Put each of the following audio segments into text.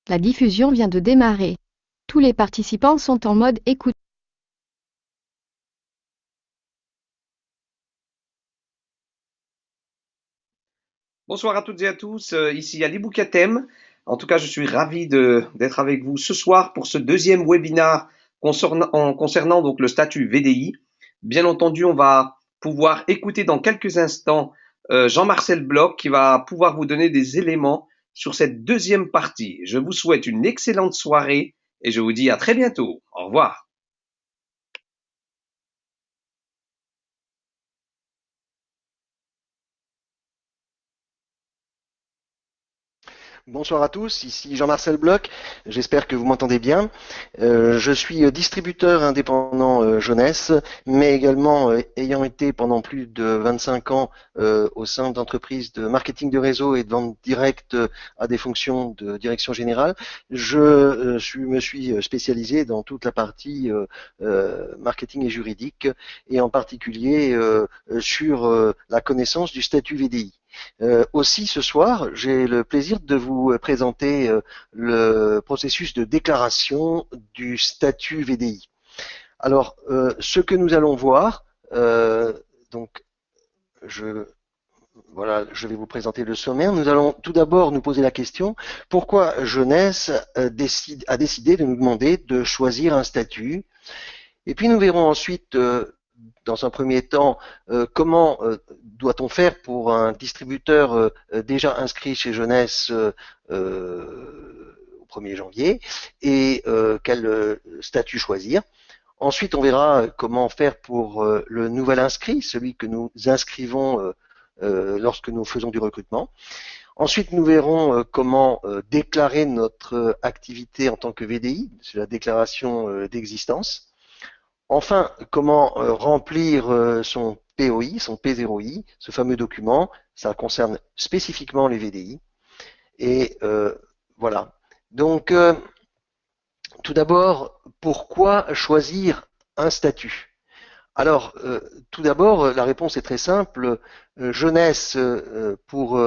La diffusion vient de démarrer. Tous les participants sont en mode écoute. Bonsoir à toutes et à tous, ici Ali Boukatem. En tout cas, je suis ravi d'être avec vous ce soir pour ce deuxième webinar concernant donc le statut VDI. Bien entendu, on va pouvoir écouter dans quelques instants Jean-Marcel Bloch qui va pouvoir vous donner des éléments sur cette deuxième partie. Je vous souhaite une excellente soirée et je vous dis à très bientôt. Au revoir. Bonsoir à tous, ici Jean-Marcel Bloch, j'espère que vous m'entendez bien. Je suis distributeur indépendant jeunesse, mais également ayant été pendant plus de 25 ans au sein d'entreprises de marketing de réseau et de vente directe à des fonctions de direction générale, me suis spécialisé dans toute la partie marketing et juridique, et en particulier sur la connaissance du statut VDI. Aussi, ce soir, j'ai le plaisir de vous présenter le processus de déclaration du statut VDI. Alors, ce que nous allons voir, donc, voilà, je vais vous présenter le sommaire. Nous allons tout d'abord nous poser la question, pourquoi Jeunesse a décidé de nous demander de choisir un statut? Et puis nous verrons ensuite dans un premier temps, comment doit-on faire pour un distributeur déjà inscrit chez Jeunesse au 1er janvier et quel statut choisir. Ensuite, on verra comment faire pour le nouvel inscrit, celui que nous inscrivons lorsque nous faisons du recrutement. Ensuite, nous verrons comment déclarer notre activité en tant que VDI, c'est la déclaration d'existence. Enfin, comment remplir son POI, son P0I, ce fameux document, ça concerne spécifiquement les VDI. Et voilà. Donc, tout d'abord, pourquoi choisir un statut? Alors, tout d'abord, la réponse est très simple. Jeunesse, pour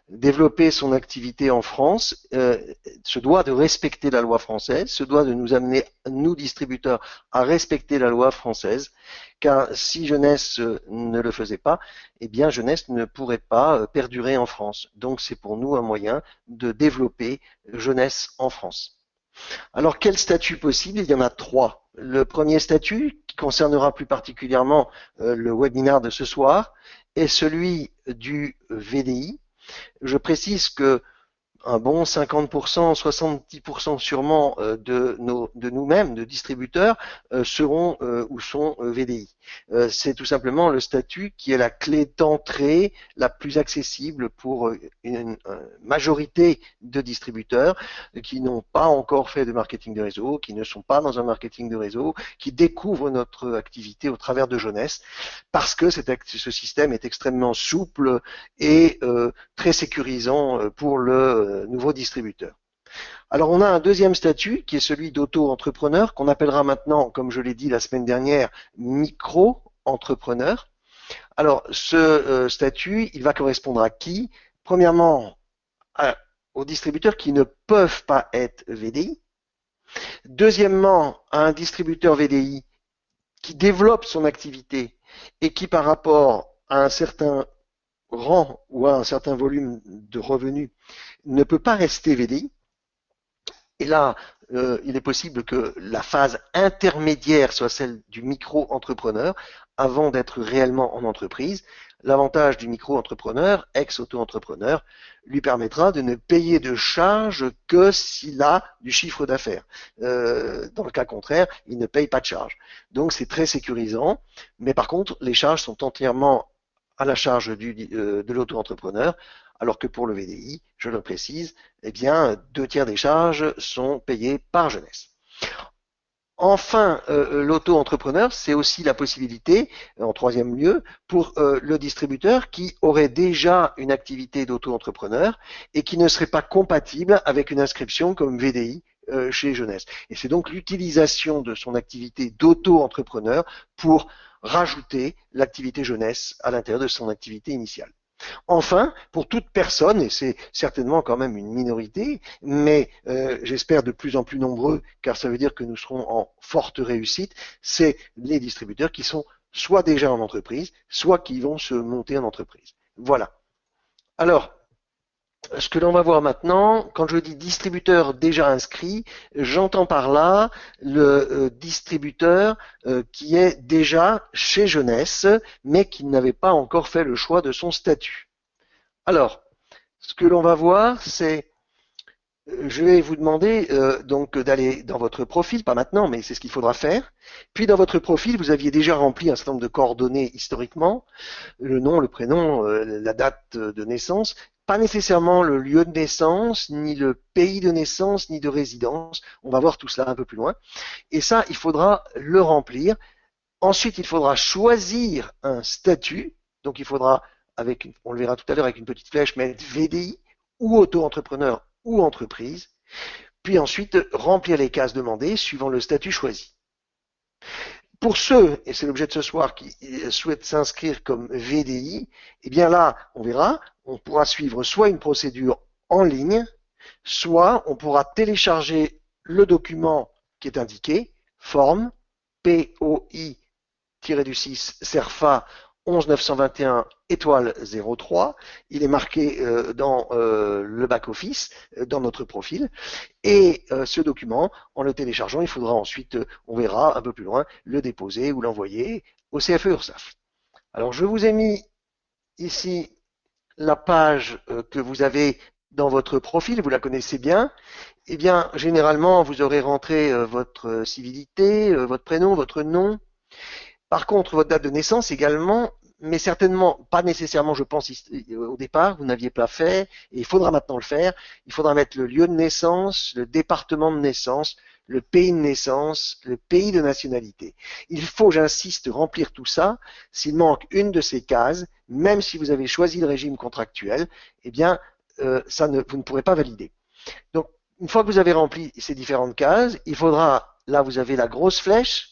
développer son activité en France, se doit de respecter la loi française, se doit de nous amener, nous distributeurs, à respecter la loi française, car si Jeunesse ne le faisait pas, eh bien Jeunesse ne pourrait pas perdurer en France. Donc c'est pour nous un moyen de développer Jeunesse en France. Alors, quel statut possible? Il y en a trois. Le premier statut, qui concernera plus particulièrement le webinaire de ce soir, est celui du VDI. Je précise que un bon 50%, 70% sûrement de nous-mêmes, de distributeurs, seront ou sont VDI. C'est tout simplement le statut qui est la clé d'entrée la plus accessible pour une majorité de distributeurs qui n'ont pas encore fait de marketing de réseau, qui ne sont pas dans un marketing de réseau, qui découvrent notre activité au travers de Jeunesse, parce que ce système est extrêmement souple et très sécurisant pour le nouveau distributeur. Alors on a un deuxième statut qui est celui d'auto-entrepreneur qu'on appellera maintenant, comme je l'ai dit la semaine dernière, micro-entrepreneur. Alors ce statut, il va correspondre à qui? Premièrement, aux distributeurs qui ne peuvent pas être VDI. Deuxièmement, à un distributeur VDI qui développe son activité et qui par rapport à un certain rang ou à un certain volume de revenus ne peut pas rester VDI. Et là, il est possible que la phase intermédiaire soit celle du micro-entrepreneur avant d'être réellement en entreprise. L'avantage du micro-entrepreneur, ex-auto-entrepreneur, lui permettra de ne payer de charges que s'il a du chiffre d'affaires. Dans le cas contraire, il ne paye pas de charges. Donc c'est très sécurisant, mais par contre, les charges sont entièrement à la charge de l'auto-entrepreneur, alors que pour le VDI, je le précise, eh bien, 2/3 des charges sont payées par Jeunesse. Enfin, l'auto-entrepreneur, c'est aussi la possibilité, en troisième lieu, pour le distributeur qui aurait déjà une activité d'auto-entrepreneur et qui ne serait pas compatible avec une inscription comme VDI chez Jeunesse. Et c'est donc l'utilisation de son activité d'auto-entrepreneur pour rajouter l'activité Jeunesse à l'intérieur de son activité initiale. Enfin, pour toute personne, et c'est certainement quand même une minorité, mais j'espère de plus en plus nombreux, car ça veut dire que nous serons en forte réussite, c'est les distributeurs qui sont soit déjà en entreprise, soit qui vont se monter en entreprise. Voilà. Alors, ce que l'on va voir maintenant, quand je dis distributeur déjà inscrit, j'entends par là le distributeur qui est déjà chez Jeunesse, mais qui n'avait pas encore fait le choix de son statut. Alors, ce que l'on va voir, c'est, je vais vous demander donc d'aller dans votre profil, pas maintenant, mais c'est ce qu'il faudra faire. Puis dans votre profil, vous aviez déjà rempli un certain nombre de coordonnées historiquement, le nom, le prénom, la date de naissance, pas nécessairement le lieu de naissance, ni le pays de naissance, ni de résidence. On va voir tout cela un peu plus loin. Et ça, il faudra le remplir. Ensuite, il faudra choisir un statut. Donc, il faudra, on le verra tout à l'heure avec une petite flèche, mettre VDI ou auto-entrepreneur ou entreprise. Puis ensuite, remplir les cases demandées suivant le statut choisi. Pour ceux, et c'est l'objet de ce soir, qui souhaitent s'inscrire comme VDI, eh bien là, on verra, on pourra suivre soit une procédure en ligne, soit on pourra télécharger le document qui est indiqué, forme, POI-6 CERFA 11921 étoile 03. Il est marqué dans le back-office, dans notre profil. Et ce document, en le téléchargeant, il faudra ensuite, on verra un peu plus loin, le déposer ou l'envoyer au CFE URSSAF. Alors, je vous ai mis ici la page que vous avez dans votre profil, vous la connaissez bien. Eh bien, généralement, vous aurez rentré votre civilité, votre prénom, votre nom. Par contre, votre date de naissance également, mais certainement pas nécessairement, je pense, au départ, vous n'aviez pas fait, et il faudra maintenant le faire. Il faudra mettre le lieu de naissance, le département de naissance, le pays de naissance, le pays de nationalité. Il faut, j'insiste, remplir tout ça. S'il manque une de ces cases, même si vous avez choisi le régime contractuel, eh bien, vous ne pourrez pas valider. Donc, une fois que vous avez rempli ces différentes cases, il faudra, là vous avez la grosse flèche,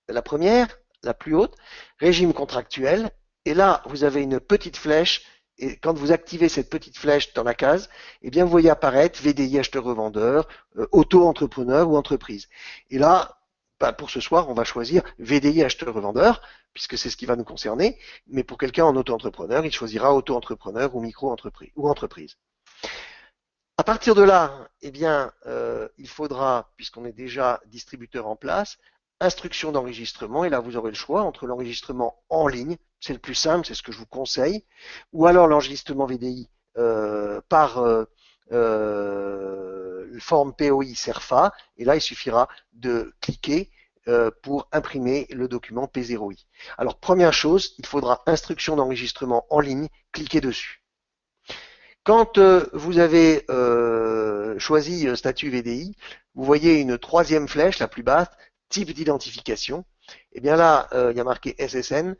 la première, la plus haute, régime contractuel, et là vous avez une petite flèche, et quand vous activez cette petite flèche dans la case, eh bien vous voyez apparaître VDI acheteur-revendeur, auto-entrepreneur ou entreprise. Et là, pour ce soir, on va choisir VDI acheteur-revendeur, puisque c'est ce qui va nous concerner, mais pour quelqu'un en auto-entrepreneur, il choisira auto-entrepreneur ou micro-entreprise ou entreprise. À partir de là, eh bien, il faudra, puisqu'on est déjà distributeur en place, instruction d'enregistrement, et là vous aurez le choix entre l'enregistrement en ligne, c'est le plus simple, c'est ce que je vous conseille, ou alors l'enregistrement VDI par forme POI CERFA, et là il suffira de cliquer pour imprimer le document P0I. Alors première chose, il faudra instruction d'enregistrement en ligne, cliquez dessus. Quand vous avez choisi statut VDI, vous voyez une troisième flèche, la plus basse, type d'identification. Et bien là, il y a marqué SSN.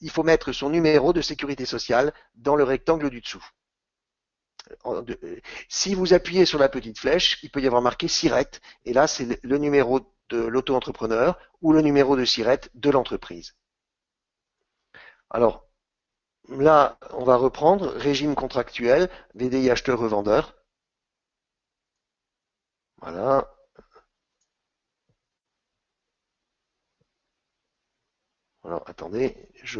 Il faut mettre son numéro de sécurité sociale dans le rectangle du dessous. Si vous appuyez sur la petite flèche, il peut y avoir marqué SIRET. Et là, c'est le numéro de l'auto-entrepreneur ou le numéro de SIRET de l'entreprise. Alors, là, on va reprendre régime contractuel, VDI acheteur-revendeur. Voilà. Alors, attendez, je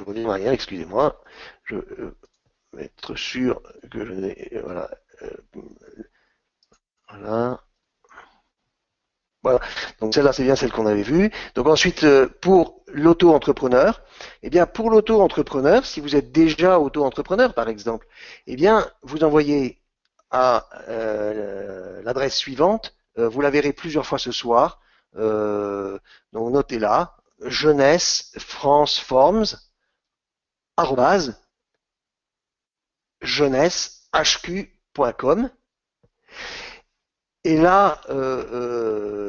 reviens en arrière, excusez-moi. Je vais être sûr que je n'ai... Voilà. Voilà. Voilà. Donc celle-là, c'est bien celle qu'on avait vue. Donc ensuite, pour l'auto-entrepreneur, eh bien, pour l'auto-entrepreneur, si vous êtes déjà auto-entrepreneur, par exemple, eh bien, vous envoyez à l'adresse suivante. Vous la verrez plusieurs fois ce soir. Donc notez-la. Jeunesse France Forms jeunessehq.com. Et là,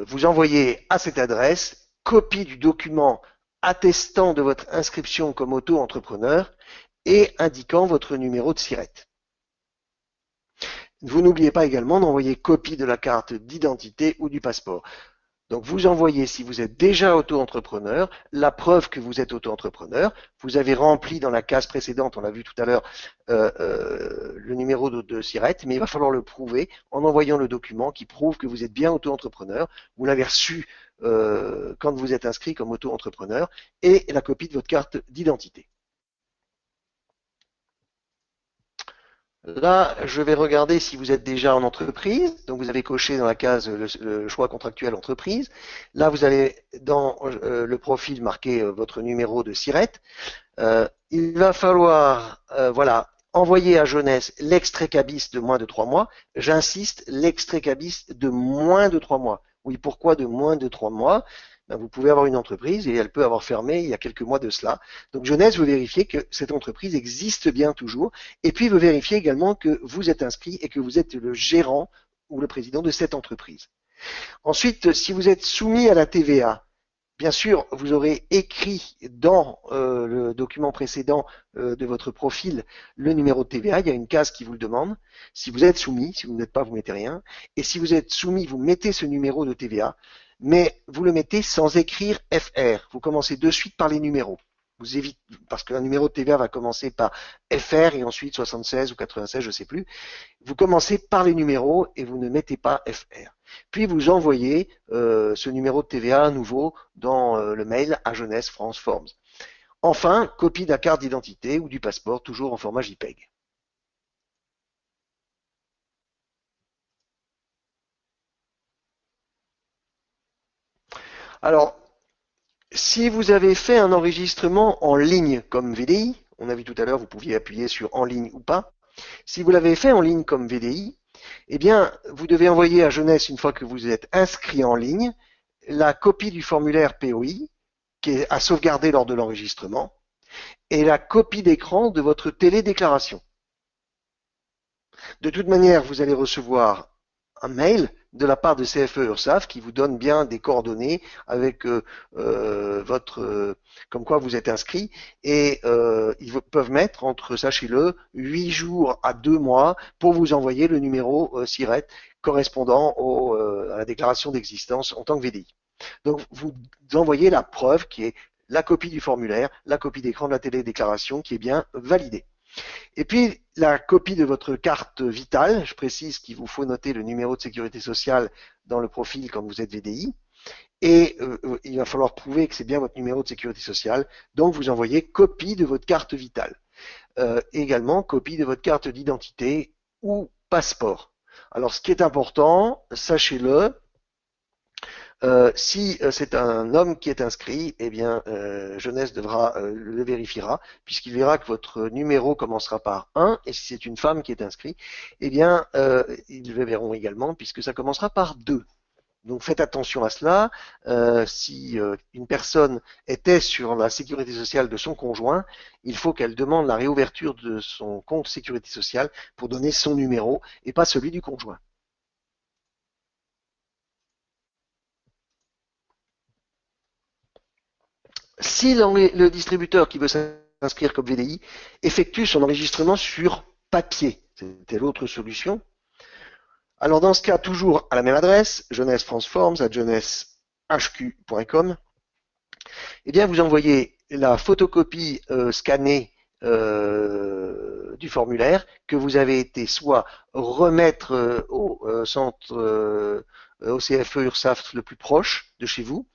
vous envoyez à cette adresse copie du document attestant de votre inscription comme auto-entrepreneur et indiquant votre numéro de SIRET. Vous n'oubliez pas également d'envoyer copie de la carte d'identité ou du passeport. Donc vous envoyez, si vous êtes déjà auto-entrepreneur, la preuve que vous êtes auto-entrepreneur. Vous avez rempli dans la case précédente, on l'a vu tout à l'heure, le numéro de SIRET, mais il va falloir le prouver en envoyant le document qui prouve que vous êtes bien auto-entrepreneur. Vous l'avez reçu quand vous êtes inscrit comme auto-entrepreneur et la copie de votre carte d'identité. Là, je vais regarder si vous êtes déjà en entreprise. Donc, vous avez coché dans la case le choix contractuel entreprise. Là, vous allez dans le profil marquer votre numéro de SIRET. Il va falloir, voilà, envoyer à Jeunesse l'extrait CABIS de moins de 3 mois. J'insiste, l'extrait CABIS de moins de 3 mois. Oui, pourquoi de moins de 3 mois? Ben, vous pouvez avoir une entreprise et elle peut avoir fermé il y a quelques mois de cela. Donc Jeunesse, vous vérifiez que cette entreprise existe bien toujours. Et puis vous vérifiez également que vous êtes inscrit et que vous êtes le gérant ou le président de cette entreprise. Ensuite, si vous êtes soumis à la TVA, bien sûr, vous aurez écrit dans le document précédent de votre profil le numéro de TVA. Il y a une case qui vous le demande. Si vous êtes soumis, si vous n'êtes pas, vous mettez rien. Et si vous êtes soumis, vous mettez ce numéro de TVA, mais vous le mettez sans écrire FR. Vous commencez de suite par les numéros. Vous évitez, parce qu'un numéro de TVA va commencer par FR et ensuite 76 ou 96, je ne sais plus. Vous commencez par les numéros et vous ne mettez pas FR. Puis vous envoyez ce numéro de TVA à nouveau dans le mail à Jeunesse France Forms. Enfin, copie de la carte d'identité ou du passeport, toujours en format JPEG. Alors, si vous avez fait un enregistrement en ligne comme VDI, on a vu tout à l'heure, vous pouviez appuyer sur en ligne ou pas. Si vous l'avez fait en ligne comme VDI, eh bien, vous devez envoyer à Jeunesse, une fois que vous êtes inscrit en ligne, la copie du formulaire POI, qui est à sauvegarder lors de l'enregistrement, et la copie d'écran de votre télédéclaration. De toute manière, vous allez recevoir un mail de la part de CFE URSSAF qui vous donne bien des coordonnées avec votre comme quoi vous êtes inscrit et ils peuvent mettre entre, sachez-le, 8 jours à 2 mois pour vous envoyer le numéro SIRET correspondant à la déclaration d'existence en tant que VDI. Donc vous envoyez la preuve qui est la copie du formulaire, la copie d'écran de la télédéclaration qui est bien validée. Et puis, la copie de votre carte vitale, je précise qu'il vous faut noter le numéro de sécurité sociale dans le profil quand vous êtes VDI. Et il va falloir prouver que c'est bien votre numéro de sécurité sociale. Donc, vous envoyez copie de votre carte vitale. Également, copie de votre carte d'identité ou passeport. Alors, ce qui est important, sachez-le, si c'est un homme qui est inscrit, eh bien, Jeunesse le vérifiera, puisqu'il verra que votre numéro commencera par 1, et si c'est une femme qui est inscrite, eh bien, ils le verront également, puisque ça commencera par 2. Donc faites attention à cela. Si une personne était sur la sécurité sociale de son conjoint, il faut qu'elle demande la réouverture de son compte sécurité sociale pour donner son numéro et pas celui du conjoint. Si le distributeur qui veut s'inscrire comme VDI effectue son enregistrement sur papier, c'était l'autre solution. Alors dans ce cas, toujours à la même adresse, Jeunesse France Forms à jeunessehq.com, eh bien vous envoyez la photocopie scannée du formulaire que vous avez été soit remettre au centre au CFE URSSAF le plus proche de chez vous,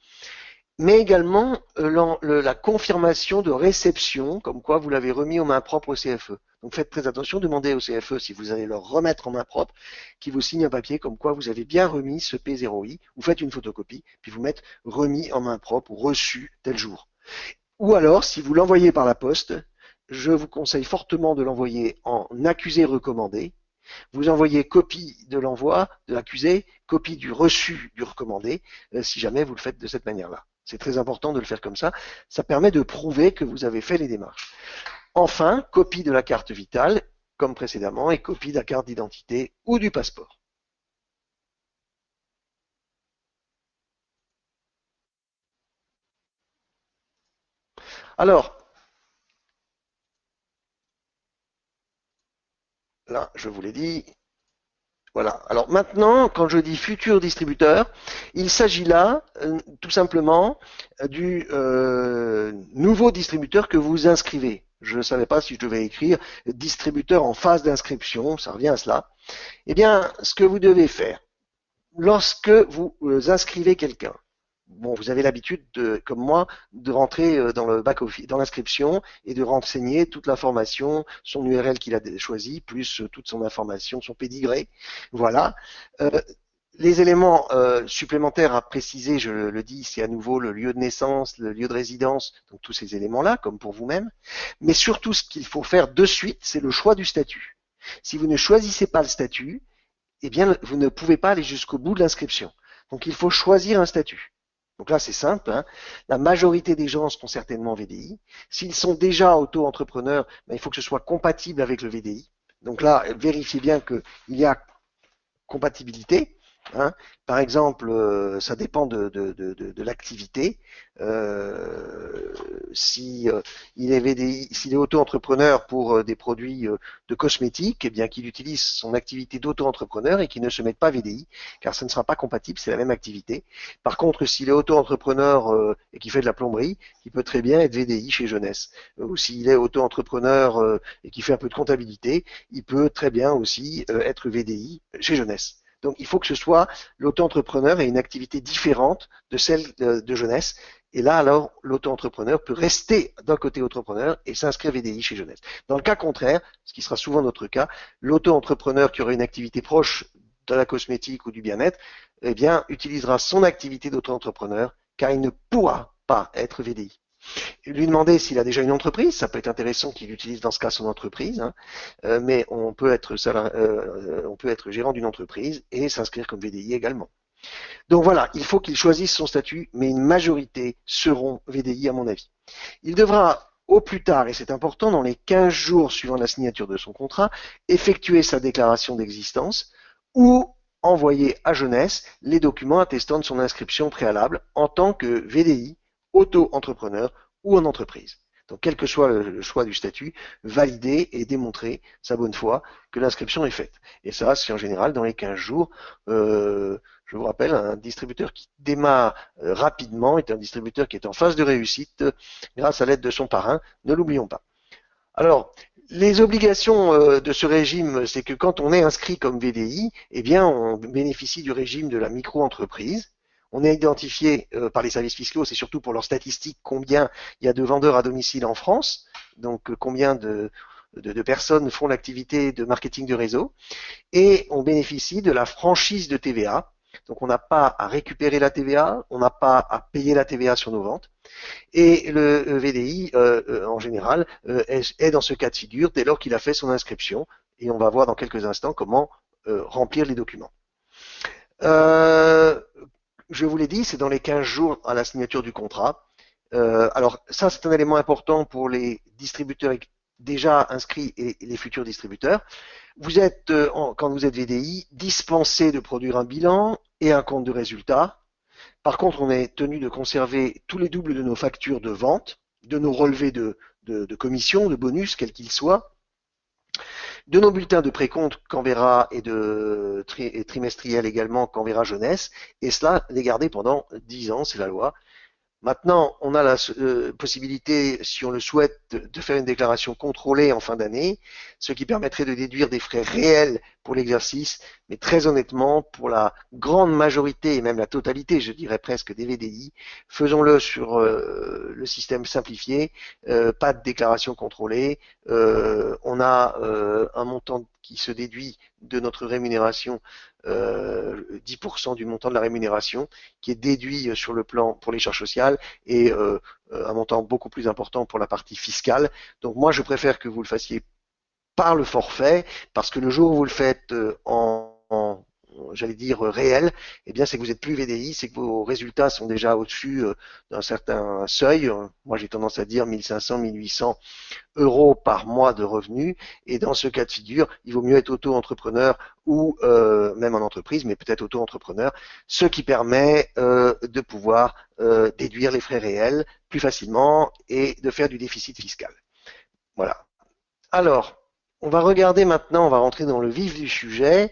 mais également la confirmation de réception, comme quoi vous l'avez remis en main propre au CFE. Donc faites très attention, demandez au CFE si vous allez leur remettre en main propre, qu'ils vous signent un papier comme quoi vous avez bien remis ce P0I, vous faites une photocopie, puis vous mettez remis en main propre ou reçu tel jour. Ou alors, si vous l'envoyez par la poste, je vous conseille fortement de l'envoyer en accusé recommandé. Vous envoyez copie de l'envoi de l'accusé, copie du reçu du recommandé, si jamais vous le faites de cette manière-là. C'est très important de le faire comme ça. Ça permet de prouver que vous avez fait les démarches. Enfin, copie de la carte vitale, comme précédemment, et copie de la carte d'identité ou du passeport. Alors, là, je vous l'ai dit, Voilà. Alors maintenant, quand je dis futur distributeur, il s'agit là tout simplement du nouveau distributeur que vous inscrivez. Je ne savais pas si je devais écrire distributeur en phase d'inscription, ça revient à cela. Eh bien, ce que vous devez faire, lorsque vous inscrivez quelqu'un, bon, vous avez l'habitude, comme moi, de rentrer dans le back-office, dans l'inscription et de renseigner toute l'information, son URL qu'il a choisi, plus toute son information, son pédigré. Voilà. Euh, les éléments supplémentaires à préciser, je le dis, c'est à nouveau le lieu de naissance, le lieu de résidence, donc tous ces éléments-là, comme pour vous-même. Mais surtout, ce qu'il faut faire de suite, c'est le choix du statut. Si vous ne choisissez pas le statut, eh bien, vous ne pouvez pas aller jusqu'au bout de l'inscription. Donc, il faut choisir un statut. Donc là, c'est simple, hein. La majorité des gens seront certainement VDI. S'ils sont déjà auto-entrepreneurs, ben, il faut que ce soit compatible avec le VDI. Donc là, vérifiez bien qu'il y a compatibilité. Hein. Par exemple, ça dépend de l'activité. Si il est VDI, s'il est auto-entrepreneur pour des produits de cosmétiques, eh bien qu'il utilise son activité d'auto-entrepreneur et qu'il ne se mette pas VDI, car ça ne sera pas compatible, c'est la même activité. Par contre, s'il est auto-entrepreneur et qu'il fait de la plomberie, il peut très bien être VDI chez Jeunesse. Ou s'il est auto-entrepreneur et qu'il fait un peu de comptabilité, il peut très bien aussi être VDI chez Jeunesse. Donc, il faut que ce soit l'auto-entrepreneur ait une activité différente de celle de Jeunesse. Et là, alors, l'auto-entrepreneur peut rester d'un côté entrepreneur et s'inscrire VDI chez Jeunesse. Dans le cas contraire, ce qui sera souvent notre cas, l'auto-entrepreneur qui aurait une activité proche de la cosmétique ou du bien-être, eh bien, utilisera son activité d'auto-entrepreneur car il ne pourra pas être VDI. Lui demander s'il a déjà une entreprise, ça peut être intéressant qu'il utilise dans ce cas son entreprise, hein, mais on peut être gérant d'une entreprise et s'inscrire comme VDI également. Donc voilà, il faut qu'il choisisse son statut, mais une majorité seront VDI à mon avis. Il devra au plus tard, et c'est important, dans les 15 jours suivant la signature de son contrat, effectuer sa déclaration d'existence ou envoyer à Jeunesse les documents attestant de son inscription préalable en tant que VDI, auto-entrepreneur ou en entreprise. Donc, quel que soit le choix du statut, valider et démontrer sa bonne foi que l'inscription est faite. Et ça, c'est en général dans les 15 jours. Je vous rappelle, un distributeur qui démarre rapidement est un distributeur qui est en phase de réussite grâce à l'aide de son parrain. Ne l'oublions pas. Alors, les obligations de ce régime, c'est que quand on est inscrit comme VDI, eh bien, on bénéficie du régime de la micro-entreprise. On est identifié par les services fiscaux, c'est surtout pour leurs statistiques combien il y a de vendeurs à domicile en France, donc combien de personnes font l'activité de marketing de réseau, et on bénéficie de la franchise de TVA. Donc on n'a pas à récupérer la TVA, on n'a pas à payer la TVA sur nos ventes. Et le VDI, en général, est dans ce cas de figure dès lors qu'il a fait son inscription. Et on va voir dans quelques instants comment remplir les documents. Je vous l'ai dit, c'est dans les 15 jours à la signature du contrat. Alors ça, c'est un élément important pour les distributeurs déjà inscrits et les futurs distributeurs. Vous êtes, quand vous êtes VDI, dispensé de produire un bilan et un compte de résultat. Par contre, on est tenu de conserver tous les doubles de nos factures de vente, de nos relevés de commission, de bonus, quels qu'ils soient, de nos bulletins de précompte qu'enverra et de trimestriels également qu'enverra Jeunesse, et cela les garder pendant 10 ans, c'est la loi. Maintenant, on a la possibilité, si on le souhaite, de faire une déclaration contrôlée en fin d'année, ce qui permettrait de déduire des frais réels pour l'exercice, mais très honnêtement, pour la grande majorité et même la totalité, je dirais presque, des VDI, faisons-le sur le système simplifié, pas de déclaration contrôlée, on a un montant qui se déduit de notre rémunération, 10% du montant de la rémunération, qui est déduit sur le plan pour les charges sociales et un montant beaucoup plus important pour la partie fiscale. Donc moi, je préfère que vous le fassiez par le forfait, parce que le jour où vous le faites j'allais dire réel, eh bien c'est que vous êtes plus VDI, c'est que vos résultats sont déjà au-dessus d'un certain seuil. Moi j'ai tendance à dire 1500, 1800 euros par mois de revenus, et dans ce cas de figure, il vaut mieux être auto-entrepreneur ou même en entreprise, mais peut-être auto-entrepreneur, ce qui permet de pouvoir déduire les frais réels plus facilement et de faire du déficit fiscal. Voilà. Alors, on va regarder maintenant, on va rentrer dans le vif du sujet.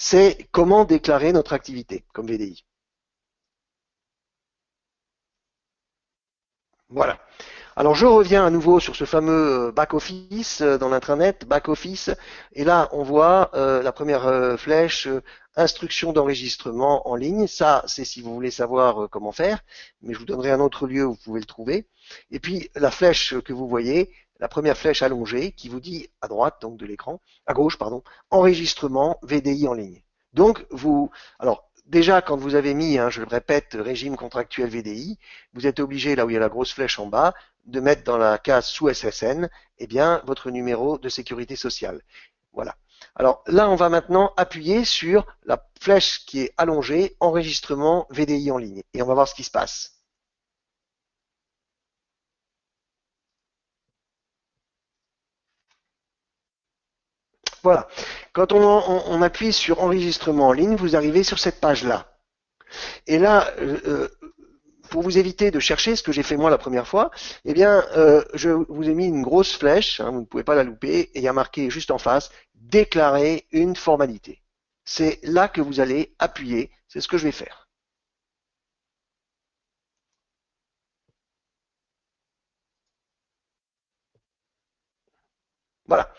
c'est comment déclarer notre activité comme VDI. Voilà. Alors je reviens à nouveau sur ce fameux back-office dans l'intranet, back-office, et là on voit la première flèche, instruction d'enregistrement en ligne. Ça, c'est si vous voulez savoir comment faire, mais je vous donnerai un autre lieu où vous pouvez le trouver. Et puis la flèche que vous voyez, la première flèche allongée qui vous dit à droite donc de l'écran, à gauche pardon, enregistrement VDI en ligne. Donc alors déjà quand vous avez mis, je le répète, régime contractuel VDI, vous êtes obligé là où il y a la grosse flèche en bas de mettre dans la case sous SSN, eh bien, votre numéro de sécurité sociale. Voilà. Alors là, on va maintenant appuyer sur la flèche qui est allongée, enregistrement VDI en ligne. Et on va voir ce qui se passe. Voilà. Quand on appuie sur enregistrement en ligne, vous arrivez sur cette page-là. Et là, pour vous éviter de chercher ce que j'ai fait moi la première fois, eh bien, je vous ai mis une grosse flèche, vous ne pouvez pas la louper, et il y a marqué juste en face, déclarer une formalité. C'est là que vous allez appuyer, c'est ce que je vais faire. Voilà.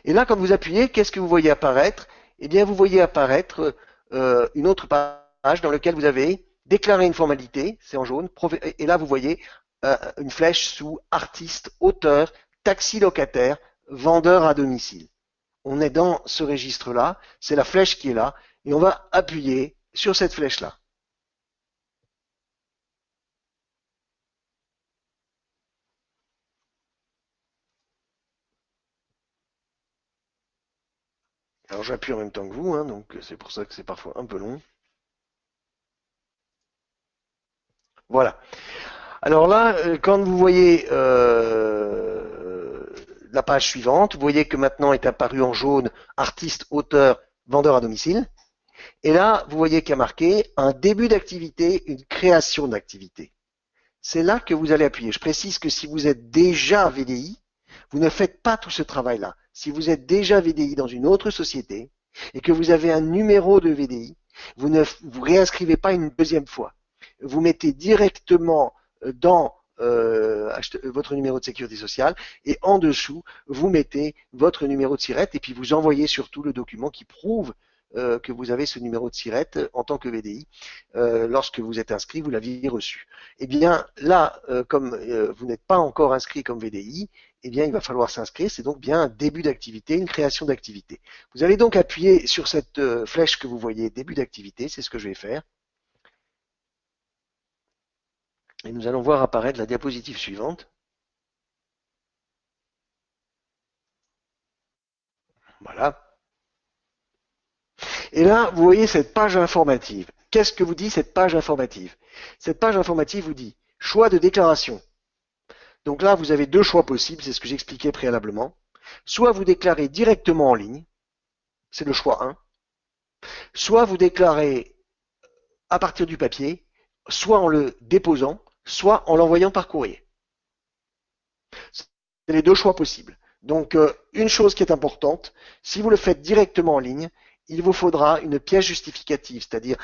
Et là, quand vous appuyez, qu'est-ce que vous voyez apparaître? Eh bien, vous voyez apparaître une autre page dans laquelle vous avez déclaré une formalité, c'est en jaune, et là, vous voyez une flèche sous artiste, auteur, taxi locataire, vendeur à domicile. On est dans ce registre-là, c'est la flèche qui est là, et on va appuyer sur cette flèche-là. Alors j'appuie en même temps que vous, donc c'est pour ça que c'est parfois un peu long. Voilà. Alors là, quand vous voyez la page suivante, vous voyez que maintenant est apparu en jaune artiste, auteur, vendeur à domicile. Et là, vous voyez qu'il y a marqué un début d'activité, une création d'activité. C'est là que vous allez appuyer. Je précise que si vous êtes déjà VDI, vous ne faites pas tout ce travail-là. Si vous êtes déjà VDI dans une autre société et que vous avez un numéro de VDI, vous ne vous réinscrivez pas une deuxième fois. Vous mettez directement dans votre numéro de sécurité sociale et en dessous, vous mettez votre numéro de SIRET et puis vous envoyez surtout le document qui prouve que vous avez ce numéro de SIRET en tant que VDI. Lorsque vous êtes inscrit, vous l'aviez reçu. Eh bien là, comme vous n'êtes pas encore inscrit comme VDI, eh bien il va falloir s'inscrire. C'est donc bien un début d'activité, une création d'activité. Vous allez donc appuyer sur cette flèche que vous voyez, début d'activité, c'est ce que je vais faire. Et nous allons voir apparaître la diapositive suivante. Voilà. Et là, vous voyez cette page informative. Qu'est-ce que vous dit cette page informative? Cette page informative vous dit choix de déclaration. Donc là, vous avez deux choix possibles, c'est ce que j'expliquais préalablement. Soit vous déclarez directement en ligne, c'est le choix 1. Soit vous déclarez à partir du papier, soit en le déposant, soit en l'envoyant par courrier. C'est les deux choix possibles. Donc, une chose qui est importante, si vous le faites directement en ligne, il vous faudra une pièce justificative, c'est-à-dire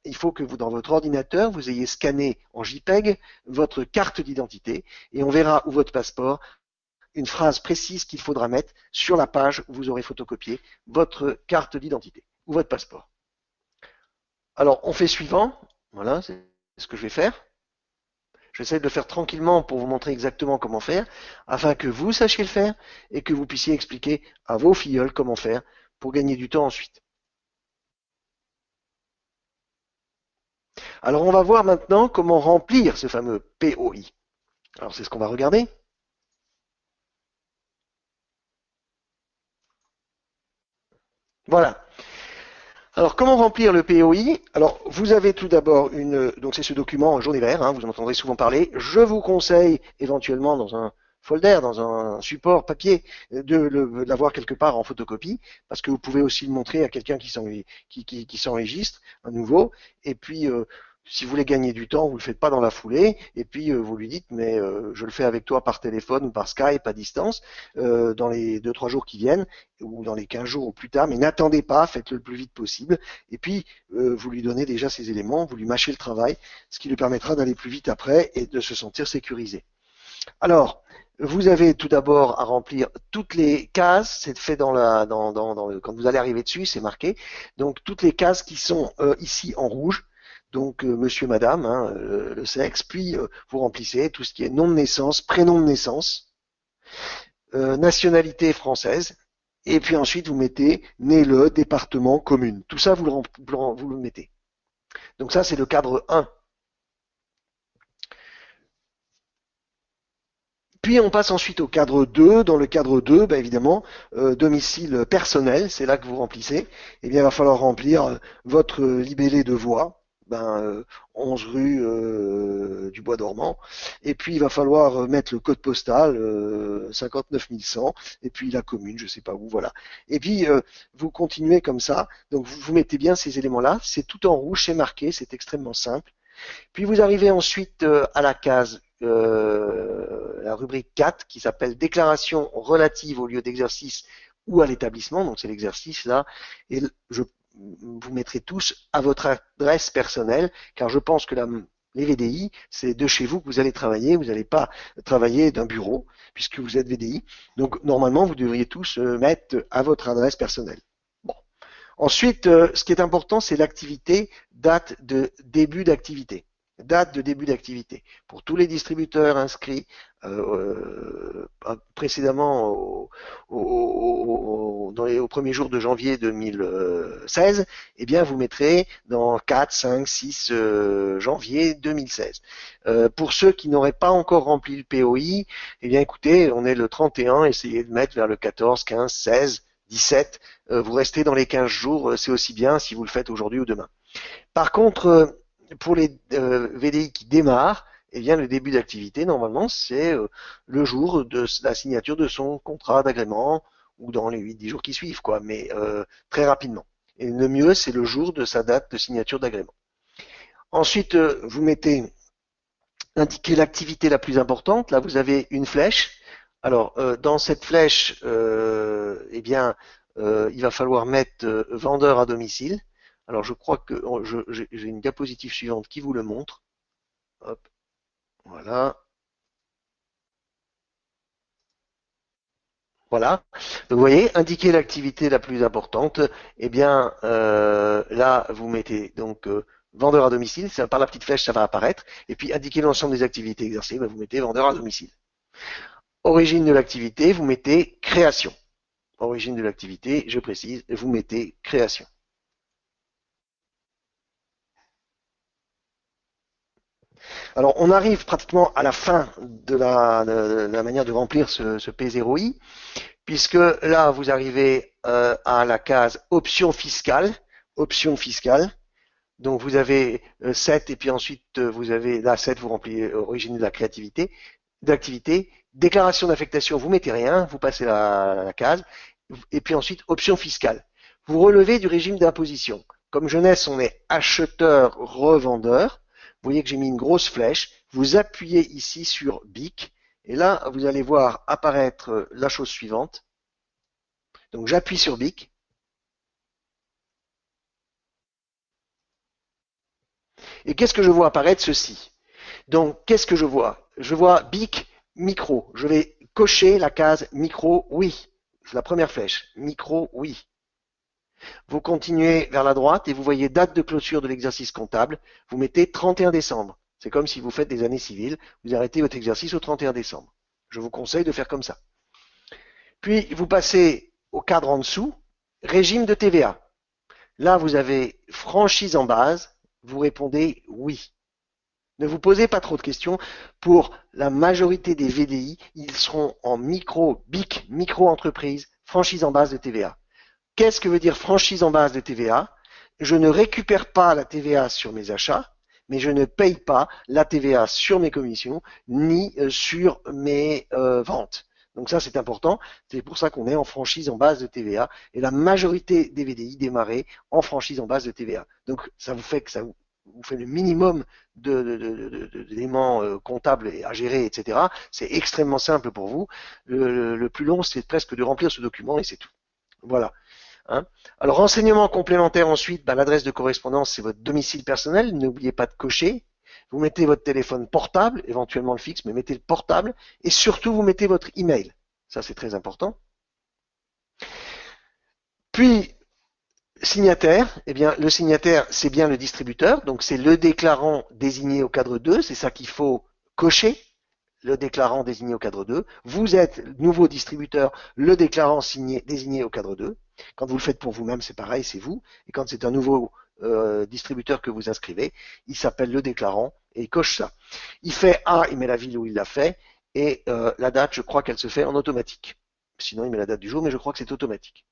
il faut que vous, dans votre ordinateur, vous ayez scanné en JPEG votre carte d'identité et on verra où votre passeport, une phrase précise qu'il faudra mettre sur la page où vous aurez photocopié votre carte d'identité ou votre passeport. Alors, on fait suivant. Voilà, c'est ce que je vais faire. J'essaie de le faire tranquillement pour vous montrer exactement comment faire, afin que vous sachiez le faire et que vous puissiez expliquer à vos filleuls comment faire pour gagner du temps ensuite. Alors on va voir maintenant comment remplir ce fameux POI. Alors c'est ce qu'on va regarder. Voilà. Alors comment remplir le POI? Alors vous avez tout d'abord donc c'est ce document jaune et vert, vous en entendrez souvent parler. Je vous conseille éventuellement dans un folder, dans un support papier, de l'avoir quelque part en photocopie, parce que vous pouvez aussi le montrer à quelqu'un qui s'enregistre, à nouveau, et puis Si vous voulez gagner du temps, vous le faites pas dans la foulée, et puis vous lui dites, mais je le fais avec toi par téléphone ou par Skype à distance, dans les 2-3 jours qui viennent, ou dans les 15 jours ou plus tard, mais n'attendez pas, faites-le le plus vite possible, et puis vous lui donnez déjà ces éléments, vous lui mâchez le travail, ce qui lui permettra d'aller plus vite après et de se sentir sécurisé. Alors, vous avez tout d'abord à remplir toutes les cases, c'est fait quand vous allez arriver dessus, c'est marqué, donc toutes les cases qui sont ici en rouge, donc monsieur, madame, hein, le sexe, puis vous remplissez tout ce qui est nom de naissance, prénom de naissance, nationalité française, et puis ensuite vous mettez né le, département, commune. Tout ça, vous le mettez. Donc ça, c'est le cadre 1. Puis on passe ensuite au cadre 2. Dans le cadre 2, ben évidemment, domicile personnel, c'est là que vous remplissez. Eh bien, il va falloir remplir votre libellé de voix. 11 rue du Bois dormant, et puis il va falloir mettre le code postal 59 100, et puis la commune, je sais pas où, voilà. Et puis vous continuez comme ça, donc vous mettez bien ces éléments-là, c'est tout en rouge, c'est marqué, c'est extrêmement simple. Puis vous arrivez ensuite à la case, la rubrique 4, qui s'appelle déclaration relative au lieu d'exercice ou à l'établissement, donc c'est l'exercice là, et vous mettrez tous à votre adresse personnelle, car je pense que les VDI, c'est de chez vous que vous allez travailler, vous n'allez pas travailler d'un bureau, puisque vous êtes VDI. Donc normalement, vous devriez tous mettre à votre adresse personnelle. Bon. Ensuite, ce qui est important, c'est l'activité, date de début d'activité. Date de début d'activité. Pour tous les distributeurs inscrits précédemment au premier jour de janvier 2016, eh bien vous mettrez dans 4, 5, 6 janvier 2016. Pour ceux qui n'auraient pas encore rempli le POI, eh bien écoutez, on est le 31, essayez de mettre vers le 14, 15, 16, 17. Vous restez dans les 15 jours, c'est aussi bien si vous le faites aujourd'hui ou demain. Par contre, pour les VDI qui démarrent, eh bien, le début d'activité, normalement, c'est le jour de la signature de son contrat d'agrément ou dans les 8-10 jours qui suivent, quoi, mais très rapidement. Et le mieux, c'est le jour de sa date de signature d'agrément. Ensuite, vous mettez, indiquez l'activité la plus importante. Là, vous avez une flèche. Alors, dans cette flèche, eh bien, il va falloir mettre vendeur à domicile. Alors, je crois que j'ai une diapositive suivante qui vous le montre. Hop, voilà. Voilà. Donc, vous voyez, indiquer l'activité la plus importante. Eh bien, là, vous mettez donc vendeur à domicile. Par la petite flèche, ça va apparaître. Et puis, indiquer l'ensemble des activités exercées. Ben, vous mettez vendeur à domicile. Origine de l'activité, vous mettez création. Origine de l'activité, je précise, vous mettez création. Alors, on arrive pratiquement à la fin de la manière de remplir ce P0I, puisque là, vous arrivez à la case option fiscale. Option fiscale. Donc, vous avez 7, et puis ensuite, vous avez là 7, vous remplissez origine de la créativité, d'activité. Déclaration d'affectation, vous mettez rien, vous passez la case. Et puis ensuite, option fiscale. Vous relevez du régime d'imposition. Comme jeunesse, on est acheteur-revendeur. Vous voyez que j'ai mis une grosse flèche. Vous appuyez ici sur BIC. Et là, vous allez voir apparaître la chose suivante. Donc, j'appuie sur BIC. Et qu'est-ce que je vois apparaître? Ceci. Donc, qu'est-ce que je vois? Je vois BIC micro. Je vais cocher la case micro, oui. C'est la première flèche. Micro, oui. Vous continuez vers la droite et vous voyez date de clôture de l'exercice comptable. Vous mettez 31 décembre. C'est comme si vous faites des années civiles. Vous arrêtez votre exercice au 31 décembre. Je vous conseille de faire comme ça. Puis, vous passez au cadre en dessous, régime de TVA. Là, vous avez franchise en base. Vous répondez oui. Ne vous posez pas trop de questions. Pour la majorité des VDI, ils seront en micro, BIC, micro-entreprise, franchise en base de TVA. Qu'est-ce que veut dire franchise en base de TVA? Je ne récupère pas la TVA sur mes achats, mais je ne paye pas la TVA sur mes commissions, ni sur mes ventes. Donc ça, c'est important. C'est pour ça qu'on est en franchise en base de TVA. Et la majorité des VDI démarraient en franchise en base de TVA. Donc ça vous fait que vous faites le minimum d'éléments comptables à gérer, etc. C'est extrêmement simple pour vous. Le plus long, c'est presque de remplir ce document et c'est tout. Voilà. Hein. Alors, renseignement complémentaire ensuite, l'adresse de correspondance, c'est votre domicile personnel. N'oubliez pas de cocher. Vous mettez votre téléphone portable, éventuellement le fixe, mais mettez le portable. Et surtout, vous mettez votre email. Ça, c'est très important. Puis, signataire, eh bien, le signataire, c'est bien le distributeur. Donc, c'est le déclarant désigné au cadre 2. C'est ça qu'il faut cocher. Le déclarant désigné au cadre 2. Vous êtes nouveau distributeur, le déclarant désigné au cadre 2. Quand vous le faites pour vous-même, c'est pareil, c'est vous. Et quand c'est un nouveau distributeur que vous inscrivez, il s'appelle le déclarant et il coche ça. Il fait A, il met la ville où il l'a fait, et la date, je crois qu'elle se fait en automatique. Sinon, il met la date du jour, mais je crois que c'est automatique.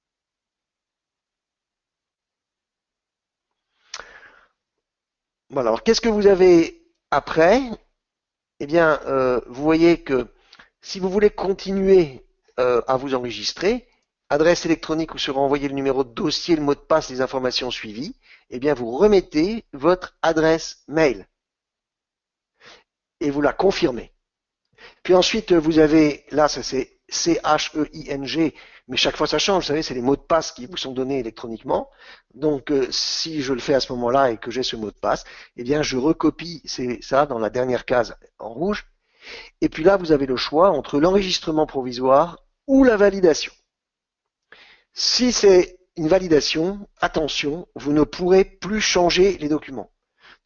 Voilà, alors qu'est-ce que vous avez après? Eh bien, vous voyez que si vous voulez continuer à vous enregistrer, adresse électronique où sera envoyé le numéro de dossier, le mot de passe, les informations suivies, eh bien, vous remettez votre adresse mail et vous la confirmez. Puis ensuite, vous avez, là, ça c'est CHEING, mais chaque fois ça change, vous savez, c'est les mots de passe qui vous sont donnés électroniquement. Donc, si je le fais à ce moment-là et que j'ai ce mot de passe, eh bien, je recopie ça dans la dernière case en rouge. Et puis là, vous avez le choix entre l'enregistrement provisoire ou la validation. Si c'est une validation, attention, vous ne pourrez plus changer les documents.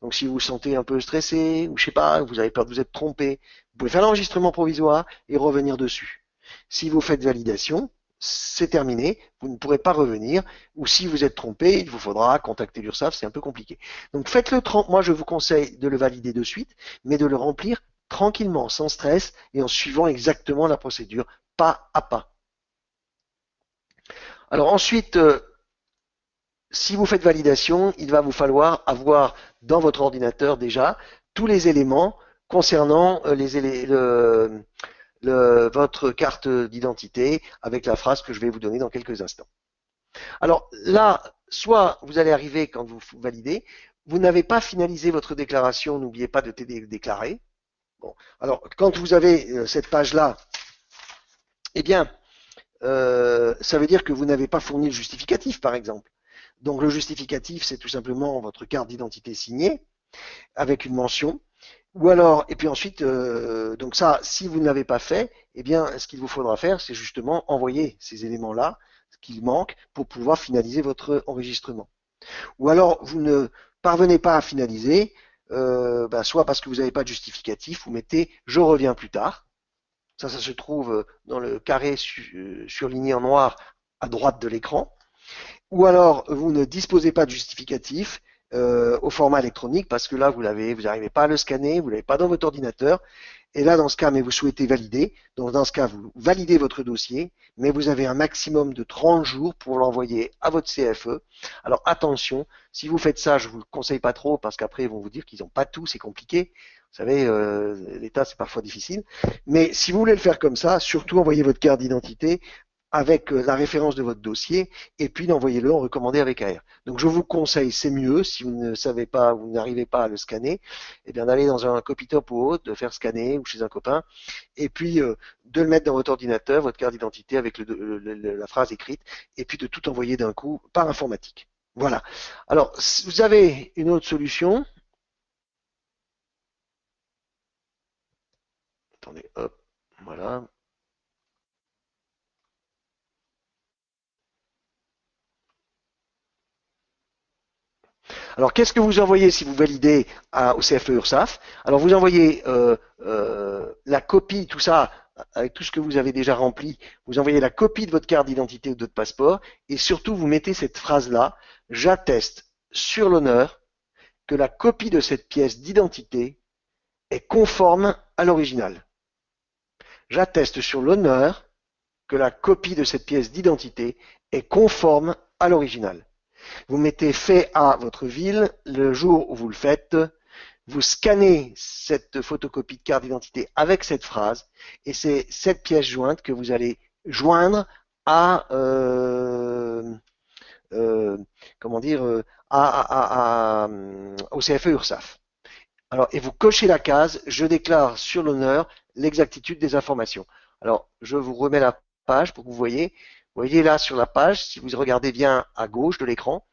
Donc si vous vous sentez un peu stressé, ou je sais pas, vous avez peur de vous être trompé, vous pouvez faire l'enregistrement provisoire et revenir dessus. Si vous faites validation, c'est terminé, vous ne pourrez pas revenir, ou si vous êtes trompé, il vous faudra contacter l'URSSAF, c'est un peu compliqué. Donc faites-le, moi je vous conseille de le valider de suite, mais de le remplir tranquillement, sans stress, et en suivant exactement la procédure, pas à pas. Alors ensuite, si vous faites validation, il va vous falloir avoir dans votre ordinateur déjà tous les éléments concernant votre carte d'identité avec la phrase que je vais vous donner dans quelques instants. Alors là, soit vous allez arriver quand vous validez, vous n'avez pas finalisé votre déclaration, n'oubliez pas de déclarer. Bon, alors quand vous avez cette page-là, eh bien, ça veut dire que vous n'avez pas fourni le justificatif, par exemple. Donc le justificatif, c'est tout simplement votre carte d'identité signée avec une mention. Ou alors, et puis ensuite, donc ça, si vous ne l'avez pas fait, eh bien, ce qu'il vous faudra faire, c'est justement envoyer ces éléments-là, ce qu'il manque, pour pouvoir finaliser votre enregistrement. Ou alors, vous ne parvenez pas à finaliser, soit parce que vous n'avez pas de justificatif, vous mettez « je reviens plus tard ». Ça se trouve dans le carré surligné en noir à droite de l'écran. Ou alors, vous ne disposez pas de justificatif au format électronique parce que là, vous n'arrivez pas à le scanner, vous ne l'avez pas dans votre ordinateur. Et là, dans ce cas, mais vous souhaitez valider. Donc, dans ce cas, vous validez votre dossier, mais vous avez un maximum de 30 jours pour l'envoyer à votre CFE. Alors, attention, si vous faites ça, je vous le conseille pas trop parce qu'après, ils vont vous dire qu'ils n'ont pas tout, c'est compliqué. Vous savez, l'État, c'est parfois difficile. Mais si vous voulez le faire comme ça, surtout envoyez votre carte d'identité avec la référence de votre dossier, et puis envoyez-le en recommandé avec AR. Donc je vous conseille, c'est mieux, si vous ne savez pas, vous n'arrivez pas à le scanner, eh bien d'aller dans un Copytop ou autre, de faire scanner ou chez un copain, et puis de le mettre dans votre ordinateur, votre carte d'identité avec la phrase écrite, et puis de tout envoyer d'un coup par informatique. Voilà. Alors, vous avez une autre solution. Attendez, hop, voilà. Alors, qu'est-ce que vous envoyez si vous validez au CFE URSSAF? Alors, vous envoyez la copie, tout ça, avec tout ce que vous avez déjà rempli, vous envoyez la copie de votre carte d'identité ou de votre passeport, et surtout, vous mettez cette phrase-là, j'atteste sur l'honneur que la copie de cette pièce d'identité est conforme à l'original. J'atteste sur l'honneur que la copie de cette pièce d'identité est conforme à l'original. Vous mettez fait à votre ville, le jour où vous le faites, vous scannez cette photocopie de carte d'identité avec cette phrase, et c'est cette pièce jointe que vous allez joindre à au CFE URSSAF. Alors, et vous cochez la case, je déclare sur l'honneur l'exactitude des informations. Alors, je vous remets la page pour que vous voyez. Vous voyez là sur la page, si vous regardez bien à gauche de l'écran,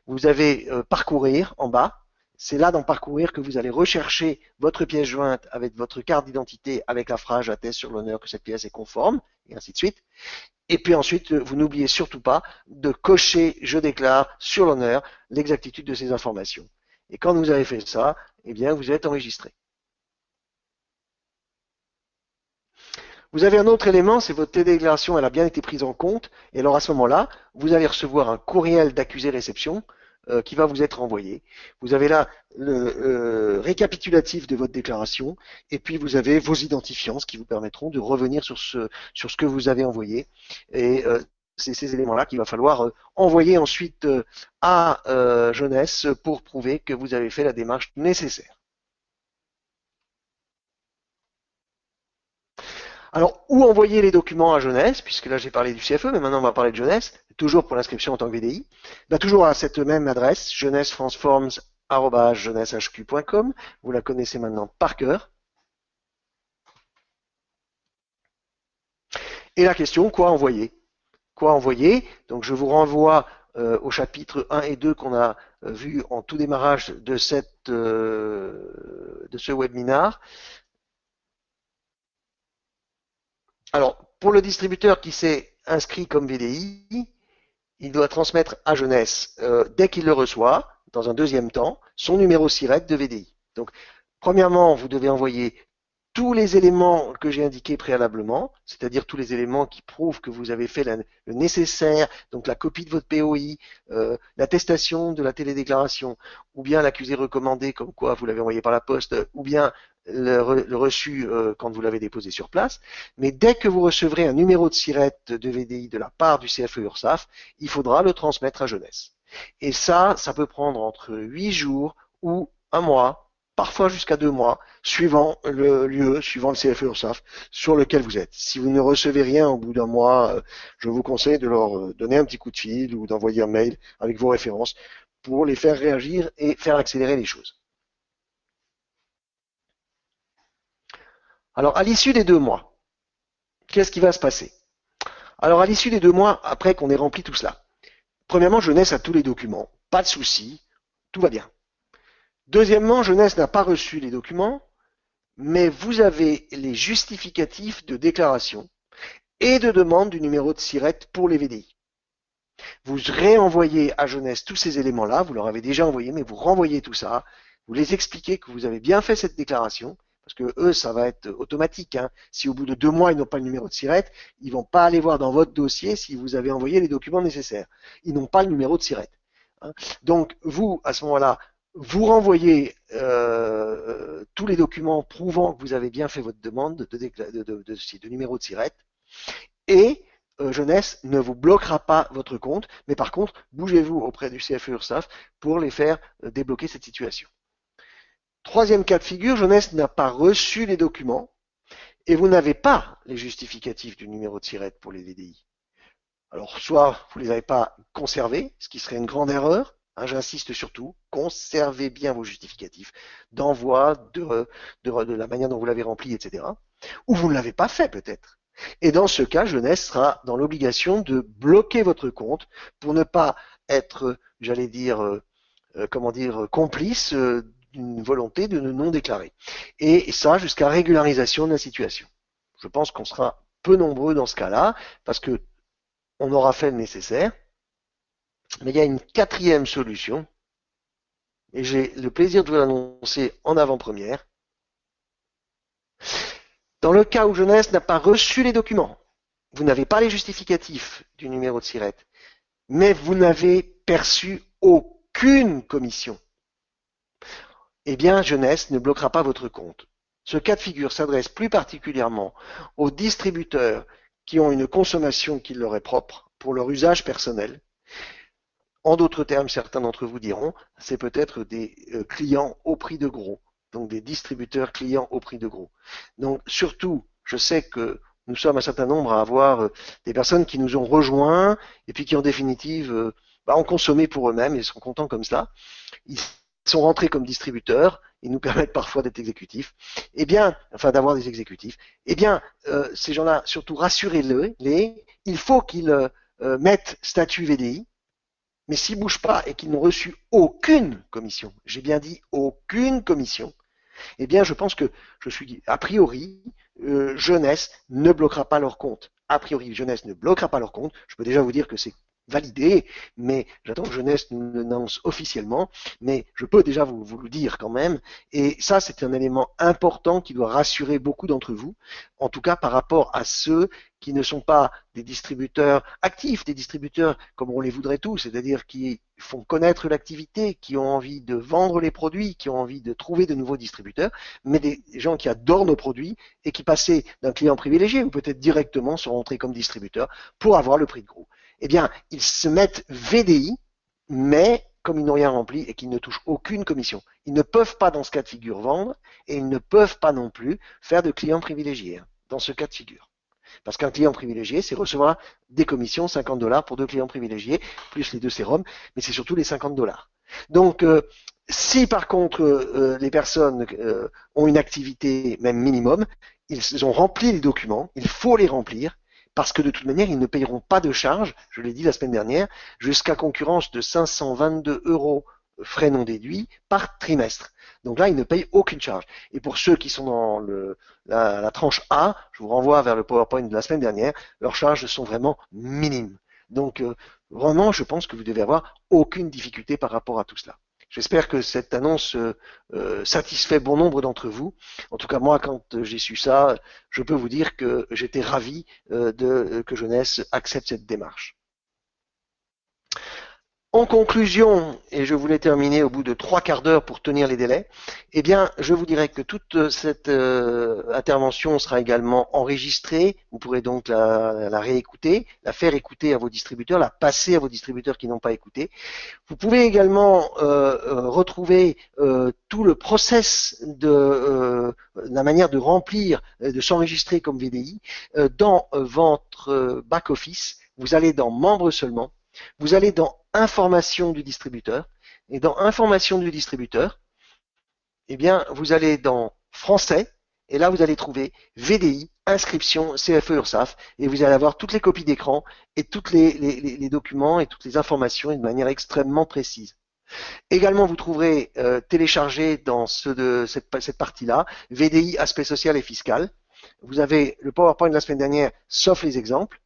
vous avez parcourir en bas. C'est là dans parcourir que vous allez rechercher votre pièce jointe avec votre carte d'identité avec la phrase j'atteste sur l'honneur que cette pièce est conforme, et ainsi de suite. Et puis ensuite, vous n'oubliez surtout pas de cocher je déclare sur l'honneur l'exactitude de ces informations. Et quand vous avez fait ça, eh bien, vous êtes enregistré. Vous avez un autre élément, c'est votre télédéclaration, elle a bien été prise en compte. Et alors à ce moment-là, vous allez recevoir un courriel d'accusé réception qui va vous être envoyé. Vous avez là le récapitulatif de votre déclaration et puis vous avez vos identifiants qui vous permettront de revenir sur ce que vous avez envoyé. Et c'est ces éléments-là qu'il va falloir envoyer ensuite à Jeunesse pour prouver que vous avez fait la démarche nécessaire. Alors, où envoyer les documents à Jeunesse, puisque là j'ai parlé du CFE, mais maintenant on va parler de Jeunesse, toujours pour l'inscription en tant que VDI, toujours à cette même adresse, jeunessefranceforms@jeunessehq.com, vous la connaissez maintenant par cœur. Et la question, quoi envoyer? Quoi envoyer? Donc je vous renvoie au chapitre 1 et 2 qu'on a vu en tout démarrage de ce webinar. Alors, pour le distributeur qui s'est inscrit comme VDI, il doit transmettre à Jeunesse, dès qu'il le reçoit, dans un deuxième temps, son numéro SIRET de VDI. Donc, premièrement, vous devez envoyer tous les éléments que j'ai indiqués préalablement, c'est-à-dire tous les éléments qui prouvent que vous avez fait le nécessaire, donc la copie de votre POI, l'attestation de la télédéclaration, ou bien l'accusé recommandé, comme quoi vous l'avez envoyé par la poste, ou bien le reçu quand vous l'avez déposé sur place. Mais dès que vous recevrez un numéro de SIRET de VDI de la part du CFE URSSAF, il faudra le transmettre à Jeunesse. Et ça peut prendre entre 8 jours ou un mois, parfois jusqu'à 2 mois, suivant le lieu, suivant le CFE URSSAF sur lequel vous êtes. Si vous ne recevez rien au bout d'un mois, je vous conseille de leur donner un petit coup de fil ou d'envoyer un mail avec vos références pour les faire réagir et faire accélérer les choses. Alors, à l'issue des 2 mois, qu'est-ce qui va se passer? Alors, à l'issue des 2 mois, après qu'on ait rempli tout cela, premièrement, Jeunesse a tous les documents, pas de souci, tout va bien. Deuxièmement, Jeunesse n'a pas reçu les documents, mais vous avez les justificatifs de déclaration et de demande du numéro de SIRET pour les VDI. Vous réenvoyez à Jeunesse tous ces éléments-là, vous leur avez déjà envoyé, mais vous renvoyez tout ça, vous les expliquez que vous avez bien fait cette déclaration, parce que eux, ça va être automatique. Hein. Si au bout de 2 mois, ils n'ont pas le numéro de SIRET, ils vont pas aller voir dans votre dossier si vous avez envoyé les documents nécessaires. Ils n'ont pas le numéro de SIRET. Hein. Donc, vous, à ce moment-là, vous renvoyez tous les documents prouvant que vous avez bien fait votre demande de numéro de SIRET et Jeunesse ne vous bloquera pas votre compte, mais par contre, bougez-vous auprès du CFE URSSAF pour les faire débloquer cette situation. Troisième cas de figure, Jeunesse n'a pas reçu les documents et vous n'avez pas les justificatifs du numéro de SIRET pour les VDI. Alors, soit vous ne les avez pas conservés, ce qui serait une grande erreur, hein, j'insiste surtout, conservez bien vos justificatifs d'envoi, de la manière dont vous l'avez rempli, etc. Ou vous ne l'avez pas fait peut-être. Et dans ce cas, Jeunesse sera dans l'obligation de bloquer votre compte pour ne pas être, j'allais dire, complice d'une volonté de non déclarer. Et ça jusqu'à régularisation de la situation. Je pense qu'on sera peu nombreux dans ce cas-là, parce que on aura fait le nécessaire. Mais il y a une quatrième solution, et j'ai le plaisir de vous l'annoncer en avant-première. Dans le cas où Jeunesse n'a pas reçu les documents, vous n'avez pas les justificatifs du numéro de SIRET, mais vous n'avez perçu aucune commission, eh bien, Jeunesse ne bloquera pas votre compte. Ce cas de figure s'adresse plus particulièrement aux distributeurs qui ont une consommation qui leur est propre pour leur usage personnel. En d'autres termes, certains d'entre vous diront, c'est peut-être des clients au prix de gros, donc des distributeurs clients au prix de gros. Donc surtout, je sais que nous sommes un certain nombre à avoir des personnes qui nous ont rejoints et puis qui en définitive ont consommé pour eux-mêmes et sont contents comme cela. Ils sont rentrés comme distributeurs, ils nous permettent parfois d'être exécutifs, d'avoir des exécutifs. Ces gens-là, surtout rassurez-les, il faut qu'ils mettent statut VDI, mais s'ils ne bougent pas et qu'ils n'ont reçu aucune commission, j'ai bien dit aucune commission, je pense que je suis a priori, Jeunesse ne bloquera pas leur compte. A priori, Jeunesse ne bloquera pas leur compte. Je peux déjà vous dire que c'est validé, mais j'attends que Jeunesse nous l'annonce officiellement, mais je peux déjà vous le dire quand même, et ça c'est un élément important qui doit rassurer beaucoup d'entre vous, en tout cas par rapport à ceux qui ne sont pas des distributeurs actifs, des distributeurs comme on les voudrait tous, c'est-à-dire qui font connaître l'activité, qui ont envie de vendre les produits, qui ont envie de trouver de nouveaux distributeurs, mais des gens qui adorent nos produits et qui passaient d'un client privilégié ou peut-être directement sont rentrés comme distributeurs pour avoir le prix de gros. Ils se mettent VDI, mais comme ils n'ont rien rempli et qu'ils ne touchent aucune commission. Ils ne peuvent pas, dans ce cas de figure, vendre et ils ne peuvent pas non plus faire de clients privilégiés dans ce cas de figure. Parce qu'un client privilégié, c'est recevoir des commissions, 50 $ pour 2 clients privilégiés, plus les 2 sérums, mais c'est surtout les 50 $. Donc, si par contre les personnes ont une activité même minimum, ils ont rempli les documents, il faut les remplir, parce que de toute manière, ils ne payeront pas de charges, je l'ai dit la semaine dernière, jusqu'à concurrence de 522 € frais non déduits par trimestre. Donc là, ils ne payent aucune charge. Et pour ceux qui sont dans la tranche A, je vous renvoie vers le PowerPoint de la semaine dernière, leurs charges sont vraiment minimes. Donc vraiment, je pense que vous devez avoir aucune difficulté par rapport à tout cela. J'espère que cette annonce satisfait bon nombre d'entre vous. En tout cas, moi, quand j'ai su ça, je peux vous dire que j'étais ravi que Jeunesse accepte cette démarche. En conclusion, et je voulais terminer au bout de 3/4 d'heure pour tenir les délais, je vous dirais que toute cette intervention sera également enregistrée. Vous pourrez donc la réécouter, la faire écouter à vos distributeurs, la passer à vos distributeurs qui n'ont pas écouté. Vous pouvez également retrouver tout le process de la manière de remplir, de s'enregistrer comme VDI dans votre back-office. Vous allez dans Membres seulement. Vous allez dans Information du distributeur, et dans Information du distributeur, vous allez dans Français, et là vous allez trouver VDI, inscription, CFE URSSAF, et vous allez avoir toutes les copies d'écran et tous les documents et toutes les informations de manière extrêmement précise. Également, vous trouverez téléchargé dans cette partie-là, VDI, aspect social et fiscal. Vous avez le PowerPoint de la semaine dernière, sauf les exemples.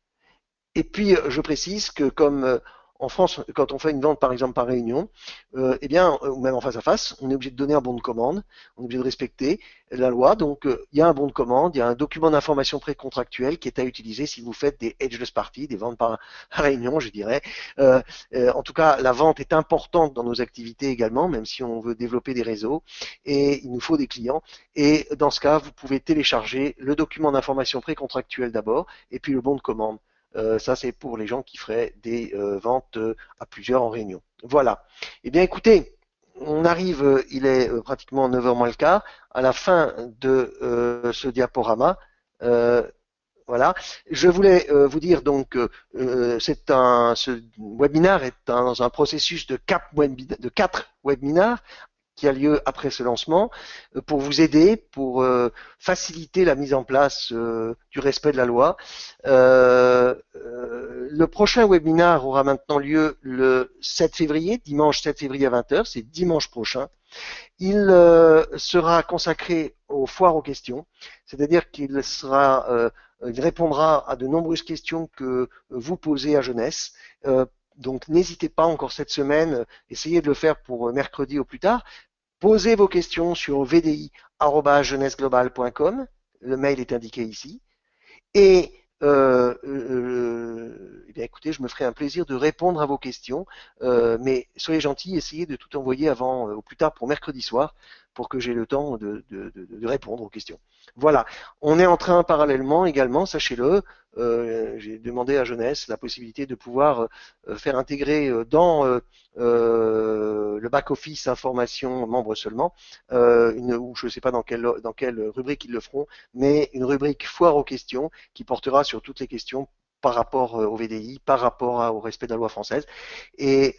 Et puis, je précise que comme en France, quand on fait une vente, par exemple, par réunion, ou même en face à face, on est obligé de donner un bon de commande, on est obligé de respecter la loi. Donc, il y a un bon de commande, il y a un document d'information précontractuelle qui est à utiliser si vous faites des edgeless parties, des ventes par réunion, je dirais. En tout cas, la vente est importante dans nos activités également, même si on veut développer des réseaux, et il nous faut des clients. Et dans ce cas, vous pouvez télécharger le document d'information précontractuelle d'abord, et puis le bon de commande. Ça, c'est pour les gens qui feraient des ventes à plusieurs en réunion. Voilà. Écoutez, on arrive, il est pratiquement 9h moins le quart, à la fin de ce diaporama. Voilà. Je voulais vous dire donc que ce webinaire est dans un processus de 4 webinaires qui a lieu après ce lancement, pour vous aider, pour faciliter la mise en place du respect de la loi. Le prochain webinaire aura maintenant lieu le 7 février, dimanche 7 février à 20h, c'est dimanche prochain. Il sera consacré aux foires aux questions, c'est-à-dire qu'il répondra à de nombreuses questions que vous posez à Jeunesse. Donc n'hésitez pas encore cette semaine, essayez de le faire pour mercredi au plus tard. Posez vos questions sur vdi@jeunesseglobal.com, le mail est indiqué ici. Et écoutez, je me ferai un plaisir de répondre à vos questions, mais soyez gentils, essayez de tout envoyer avant, au plus tard pour mercredi soir, pour que j'ai le temps de répondre aux questions. Voilà, on est en train parallèlement également, sachez-le, j'ai demandé à Jeunesse la possibilité de pouvoir faire intégrer dans le back-office information membres seulement, ou je ne sais pas dans quelle rubrique ils le feront, mais une rubrique foire aux questions qui portera sur toutes les questions par rapport au VDI, par rapport au respect de la loi française. Et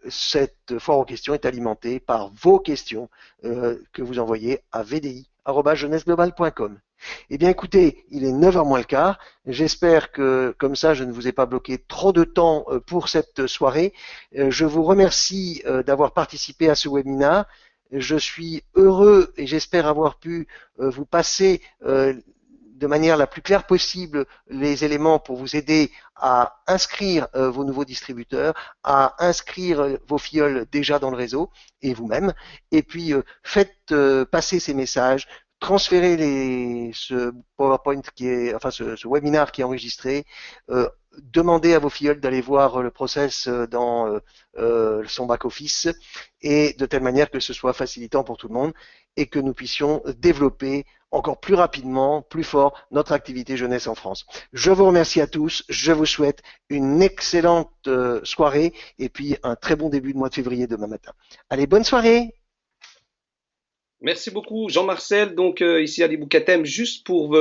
cette foire aux questions est alimentée par vos questions que vous envoyez à vdi@jeunesseglobale.com. Eh bien, écoutez, il est 9h moins le quart. J'espère que, comme ça, je ne vous ai pas bloqué trop de temps pour cette soirée. Je vous remercie d'avoir participé à ce webinaire. Je suis heureux et j'espère avoir pu vous passer de manière la plus claire possible les éléments pour vous aider à inscrire vos nouveaux distributeurs, à inscrire vos filleuls déjà dans le réseau et vous-même. Et puis, faites passer ces messages, transférez ce PowerPoint enfin ce webinaire qui est enregistré, demandez à vos filleuls d'aller voir le process dans son back-office et de telle manière que ce soit facilitant pour tout le monde et que nous puissions développer encore plus rapidement, plus fort notre activité jeunesse en France. Je vous remercie à tous, je vous souhaite une excellente soirée et puis un très bon début de mois de février demain matin. Allez, bonne soirée! Merci beaucoup, Jean-Marcel. Donc, ici à l'Iboucatem, juste pour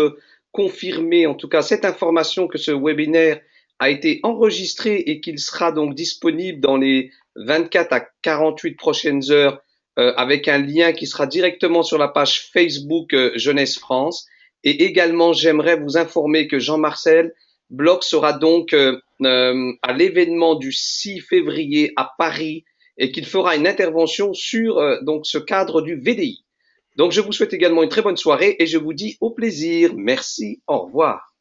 confirmer, en tout cas, cette information que ce webinaire a été enregistré et qu'il sera donc disponible dans les 24 à 48 prochaines heures avec un lien qui sera directement sur la page Facebook Jeunesse France. Et également, j'aimerais vous informer que Jean-Marcel Bloch sera donc à l'événement du 6 février à Paris et qu'il fera une intervention sur donc ce cadre du VDI. Donc, je vous souhaite également une très bonne soirée et je vous dis au plaisir. Merci, au revoir.